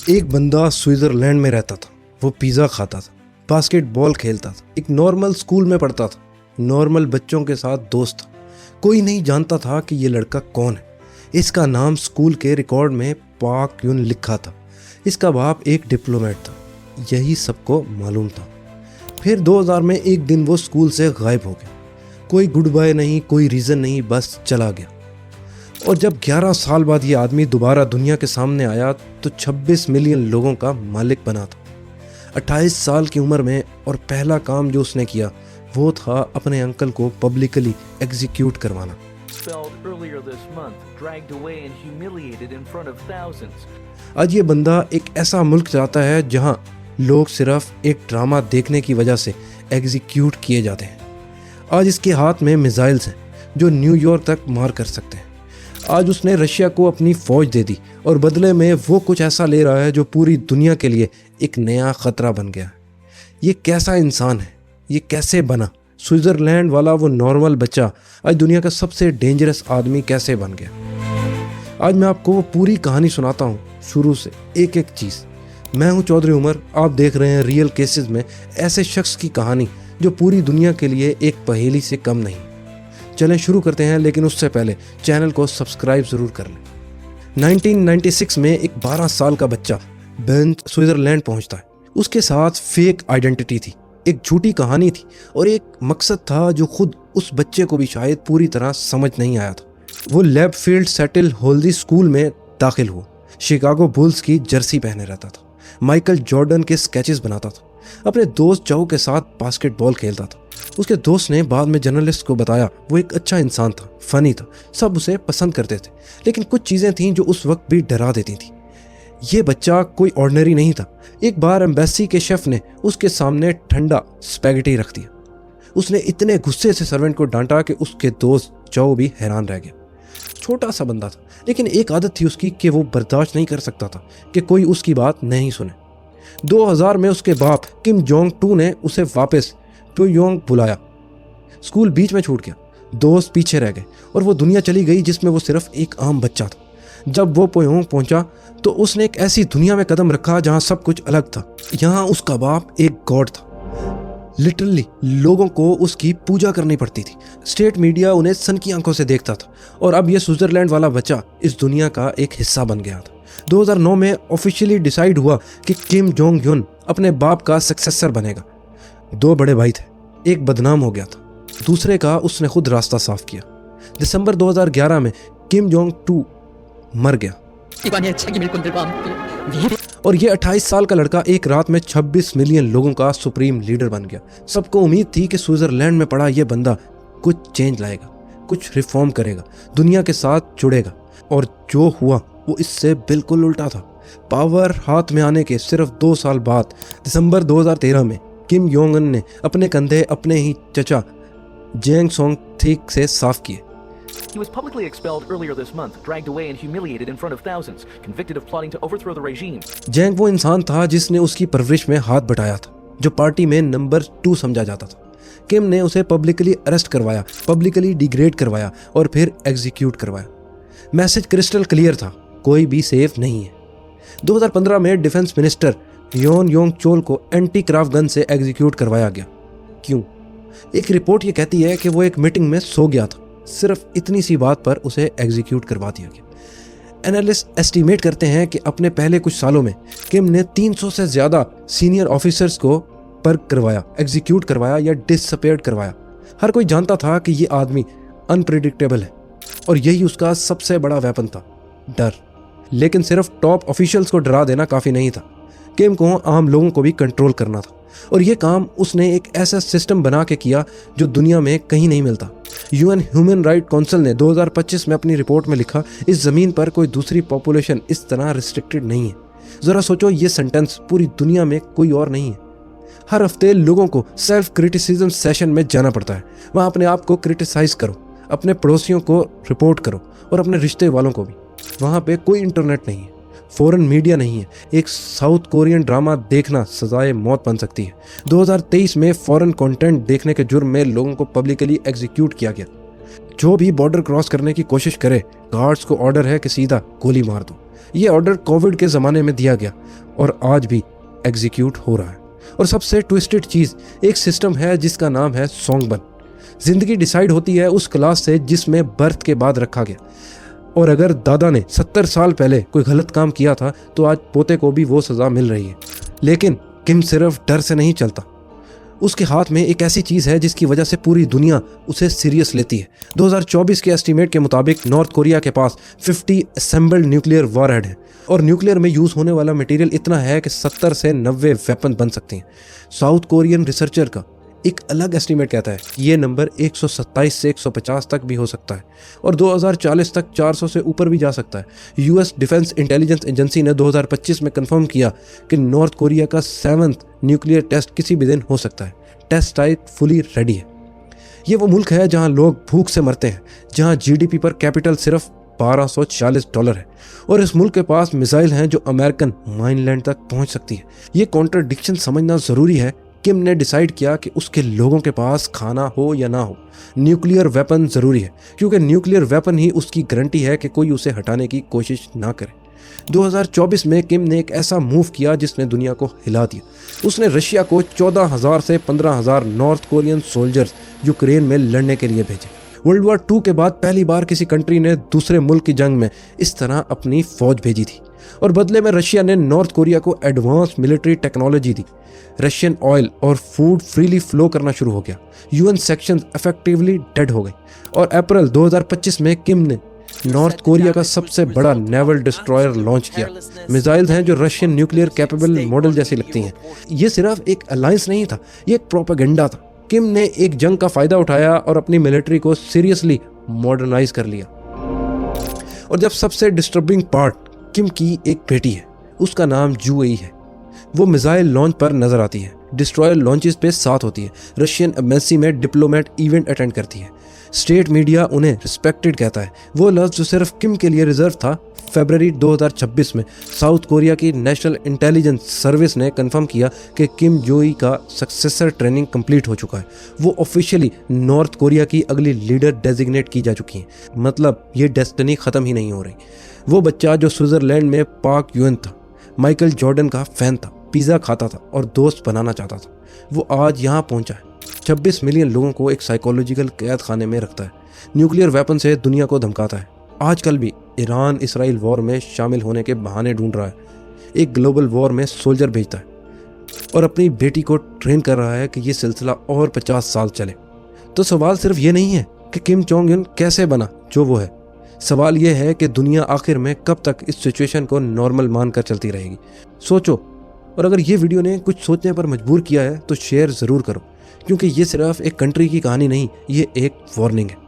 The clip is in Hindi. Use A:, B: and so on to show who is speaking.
A: एक बंदा स्विट्जरलैंड में रहता था। वो पिज़्ज़ा खाता था, बास्केटबॉल खेलता था, एक नॉर्मल स्कूल में पढ़ता था, नॉर्मल बच्चों के साथ दोस्त था। कोई नहीं जानता था कि ये लड़का कौन है। इसका नाम स्कूल के रिकॉर्ड में पाक यून लिखा था। इसका बाप एक डिप्लोमेट था, यही सबको मालूम था। फिर 2000 में एक दिन वो स्कूल से गायब हो गया। कोई गुड बाय नहीं, कोई रीज़न नहीं, बस चला गया। और जब 11 साल बाद ये आदमी दोबारा दुनिया के सामने आया तो 26 मिलियन लोगों का मालिक बना था 28 साल की उम्र में। और पहला काम जो उसने किया वो था अपने अंकल को पब्लिकली एग्जीक्यूट करवाना। आज ये बंदा एक ऐसा मुल्क जाता है जहां लोग सिर्फ एक ड्रामा देखने की वजह से एग्जीक्यूट किए जाते हैं। आज इसके हाथ में मिसाइल्स हैं जो न्यूयॉर्क तक मार कर सकते हैं। आज उसने रशिया को अपनी फौज दे दी और बदले में वो कुछ ऐसा ले रहा है जो पूरी दुनिया के लिए एक नया खतरा बन गया। ये कैसा इंसान है, ये कैसे बना? स्विट्जरलैंड वाला वो नॉर्मल बच्चा आज दुनिया का सबसे डेंजरस आदमी कैसे बन गया? आज मैं आपको वो पूरी कहानी सुनाता हूँ, शुरू से एक एक चीज़। मैं हूँ चौधरी उमर, आप देख रहे हैं रियल केसेस में ऐसे शख्स की कहानी जो पूरी दुनिया के लिए एक पहेली से कम नहीं। चलें शुरू करते हैं, लेकिन उससे पहले चैनल को सब्सक्राइब ज़रूर कर लें। 1996 में एक 12 साल का बच्चा बेन स्विट्जरलैंड पहुंचता है। उसके साथ फेक आइडेंटिटी थी, एक झूठी कहानी थी और एक मकसद था जो खुद उस बच्चे को भी शायद पूरी तरह समझ नहीं आया था। वो लेबफील्ड सेटल होल्दी स्कूल में दाखिल हुआ। शिकागो बुल्स की जर्सी पहने रहता था, माइकल जॉर्डन के स्केचेस बनाता था, अपने दोस्त चाओ के साथ बास्केटबॉल खेलता था। उसके दोस्त ने बाद में जर्नलिस्ट को बताया वो एक अच्छा इंसान था, फनी था, सब उसे पसंद करते थे। लेकिन कुछ चीज़ें थीं जो उस वक्त भी डरा देती थी। ये बच्चा कोई ऑर्डिनरी नहीं था। एक बार एम्बेसी के शेफ ने उसके सामने ठंडा स्पैगेटी रख दिया। उसने इतने गुस्से से सर्वेंट को डांटा कि उसके दोस्त चाओ भी हैरान रह गया। छोटा सा बंदा था, लेकिन एक आदत थी उसकी कि वो बर्दाश्त नहीं कर सकता था कि कोई उसकी बात नहीं सुने। 2000 में उसके बाप किम जोंग टू ने उसे वापस प्योंगयांग बुलाया। स्कूल बीच में छूट गया, दोस्त पीछे रह गए और वो दुनिया चली गई जिसमें वो सिर्फ एक आम बच्चा था। जब वो प्योंगयांग पहुंचा तो उसने एक ऐसी दुनिया में कदम रखा जहां सब कुछ अलग था। यहाँ उसका बाप एक गॉड था। लिटरली लोगों को उसकी पूजा करनी पड़ती थी। स्टेट मीडिया उन्हें सन की आंखों से देखता था और अब ये स्विट्जरलैंड वाला बच्चा इस दुनिया का एक हिस्सा बन गया था। 2009 में ऑफिशियली डिसाइड हुआ कि किम जोंग यून अपने बाप का सक्सेसर बनेगा। 2 बड़े भाई थे, एक बदनाम हो गया था, दूसरे का उसने खुद रास्ता साफ किया। दिसंबर 2011 में किम जोंग टू मर गया और ये 28 साल का लड़का एक रात में 26 मिलियन लोगों का सुप्रीम लीडर बन गया। सबको उम्मीद थी कि स्विट्जरलैंड में पड़ा ये बंदा कुछ चेंज लाएगा, कुछ रिफॉर्म करेगा, दुनिया के साथ जुड़ेगा। और जो हुआ वो इससे बिल्कुल उल्टा था। पावर हाथ में आने के सिर्फ 2 साल बाद दिसंबर 2013 में किम जोंग उन ने अपने कंधे अपने ही चचा जेंग सोंग थिक से साफ किए।
B: He was publicly expelled earlier this month, dragged away and humiliated in front of thousands, convicted of plotting to overthrow the regime.
A: जेंग वो इंसान था जिसने उसकी परवरिश में हाथ बटाया था, जो पार्टी में नंबर 2 समझा जाता था। किम ने उसे पब्लिकली अरेस्ट करवाया, पब्लिकली डिग्रेड करवाया और फिर एग्जीक्यूट करवाया। मैसेज क्रिस्टल क्लियर था, कोई भी सेफ नहीं है। 2015 में डिफेंस मिनिस्टर योन योंग चोल को एंटी क्राफ्ट गन से एग्जीक्यूट करवाया गया। क्यों? एक रिपोर्ट ये कहती है कि वो एक मीटिंग में सो गया था। सिर्फ इतनी सी बात पर उसे एग्जीक्यूट करवा दिया गया। एनालिस्ट एस्टीमेट करते हैं कि अपने पहले कुछ सालों में किम ने 300 से ज़्यादा सीनियर ऑफिसर्स को पर्क करवाया, एग्जीक्यूट करवाया या डिसअपीयर करवाया। हर कोई जानता था कि ये आदमी अनप्रेडिक्टेबल है और यही उसका सबसे बड़ा वेपन था, डर। लेकिन सिर्फ टॉप ऑफिशियल्स को डरा देना काफ़ी नहीं था। किम को आम लोगों को भी कंट्रोल करना था और ये काम उसने एक ऐसा सिस्टम बना के किया जो दुनिया में कहीं नहीं मिलता। यूएन ह्यूमन राइट काउंसिल ने 2025 में अपनी रिपोर्ट में लिखा, इस ज़मीन पर कोई दूसरी पॉपुलेशन इस तरह रिस्ट्रिक्टेड नहीं है। ज़रा सोचो, ये सेंटेंस पूरी दुनिया में कोई और नहीं है। हर हफ्ते लोगों को सेल्फ क्रिटिसिज्म सेशन में जाना पड़ता है। वहाँ अपने आप को क्रिटिसाइज करो, अपने पड़ोसियों को रिपोर्ट करो और अपने रिश्ते वालों को भी। वहाँ पे कोई इंटरनेट नहीं है, फॉरेन मीडिया नहीं है। एक साउथ कोरियन ड्रामा देखना सजाए मौत बन सकती है। 2023 में फॉरेन कंटेंट देखने के जुर्म में लोगों को पब्लिकली एग्जीक्यूट किया गया। जो भी बॉर्डर क्रॉस करने की कोशिश करे, गार्ड्स को ऑर्डर है कि सीधा गोली मार दो। ये ऑर्डर कोविड के ज़माने में दिया गया और आज भी एग्जीक्यूट हो रहा है। और सबसे ट्विस्टेड चीज़, एक सिस्टम है जिसका नाम है सोंगबन। जिंदगी डिसाइड होती है उस क्लास से जिसमें बर्थ के बाद रखा गया। और अगर दादा ने 70 साल पहले कोई गलत काम किया था तो आज पोते को भी वो सज़ा मिल रही है। लेकिन किम सिर्फ डर से नहीं चलता, उसके हाथ में एक ऐसी चीज़ है जिसकी वजह से पूरी दुनिया उसे सीरियस लेती है। 2024 के एस्टीमेट के मुताबिक नॉर्थ कोरिया के पास 50 असेंबल्ड न्यूक्लियर वॉरहेड है और न्यूक्लियर में यूज़ होने वाला मटेरियल इतना है कि 70 से 90 वेपन बन सकते हैं। साउथ कोरियन रिसर्चर का एक अलग एस्टीमेट कहता है ये नंबर 127 से 150 तक भी हो सकता है और 2040 तक 400 से ऊपर भी जा सकता है। यूएस डिफेंस इंटेलिजेंस एजेंसी ने 2025 में कंफर्म किया कि नॉर्थ कोरिया का 7th न्यूक्लियर टेस्ट किसी भी दिन हो सकता है। टेस्ट साइट फुली रेडी है। ये वो मुल्क है जहां लोग भूख से मरते हैं, जहां जीडीपी पर कैपिटल सिर्फ $1240 है और इस मुल्क के पास मिसाइल हैं जो अमेरिकन माइनलैंड तक पहुंच सकती है। ये कॉन्ट्रडिक्शन समझना ज़रूरी है। किम ने डिसाइड किया कि उसके लोगों के पास खाना हो या ना हो, न्यूक्लियर वेपन ज़रूरी है, क्योंकि न्यूक्लियर वेपन ही उसकी गारंटी है कि कोई उसे हटाने की कोशिश ना करे। 2024 में किम ने एक ऐसा मूव किया जिसने दुनिया को हिला दिया। उसने रशिया को 14,000 से 15,000 नॉर्थ कोरियन सोल्जर्स यूक्रेन में लड़ने के लिए भेजे। वर्ल्ड वॉर 2 के बाद पहली बार किसी कंट्री ने दूसरे मुल्क की जंग में इस तरह अपनी फौज भेजी थी और बदले में रशिया ने नॉर्थ कोरिया को एडवांस मिलिट्री टेक्नोलॉजी दी। रशियन ऑयल और फूड फ्रीली फ्लो करना शुरू हो गया। यूएन सेक्शंस इफेक्टिवली डेड हो गए और अप्रैल 2025 में किम ने नॉर्थ कोरिया का सबसे बड़ा नेवल डिस्ट्रॉयर लॉन्च किया। मिसाइल्स हैं जो रशियन न्यूक्लियर कैपेबल मॉडल जैसी लगती हैं। ये सिर्फ एक अलायंस नहीं था, ये एक प्रोपेगेंडा था। किम ने एक जंग का फायदा उठाया और अपनी मिलिट्री को सीरियसली मॉडर्नाइज कर लिया। और जब सबसे डिस्टर्बिंग पार्ट, किम की एक बेटी है, उसका नाम जुएई है। वो मिसाइल लॉन्च पर नजर आती है, डिस्ट्रॉयर लॉन्चेस पे साथ होती है, रशियन एम्बेसी में डिप्लोमेट इवेंट अटेंड करती है। स्टेट मीडिया उन्हें रिस्पेक्टेड कहता है। वो लफ्ज़ जो सिर्फ किम के लिए रिजर्व था, फरवरी 2026 में साउथ कोरिया की नेशनल इंटेलिजेंस सर्विस ने कंफर्म किया कि किम जोई का सक्सेसर ट्रेनिंग कंप्लीट हो चुका है। वो ऑफिशियली नॉर्थ कोरिया की अगली लीडर डेजिग्नेट की जा चुकी हैं। मतलब ये डेस्टिनी ख़त्म ही नहीं हो रही। वो बच्चा जो स्विट्ज़रलैंड में पार्क यूएन था, माइकल जॉर्डन का फ़ैन था, पिज़्ज़ा खाता था और दोस्त बनाना चाहता था, वो आज यहाँ पहुँचा है। 26 मिलियन लोगों को एक साइकोलॉजिकल कैद खाने में रखता है, न्यूक्लियर वेपन से दुनिया को धमकाता है। आजकल भी ईरान इसराइल वॉर में शामिल होने के बहाने ढूंढ रहा है, एक ग्लोबल वॉर में सोल्जर भेजता है और अपनी बेटी को ट्रेन कर रहा है कि ये सिलसिला और 50 साल चले। तो सवाल सिर्फ ये नहीं है कि किम जोंग उन कैसे बना जो वो है, सवाल ये है कि दुनिया आखिर में कब तक इस सिचुएशन को नॉर्मल मानकर चलती रहेगी। सोचो, और अगर ये वीडियो ने कुछ सोचने पर मजबूर किया है तो शेयर ज़रूर करो, क्योंकि ये सिर्फ एक कंट्री की कहानी नहीं, ये एक वार्निंग है।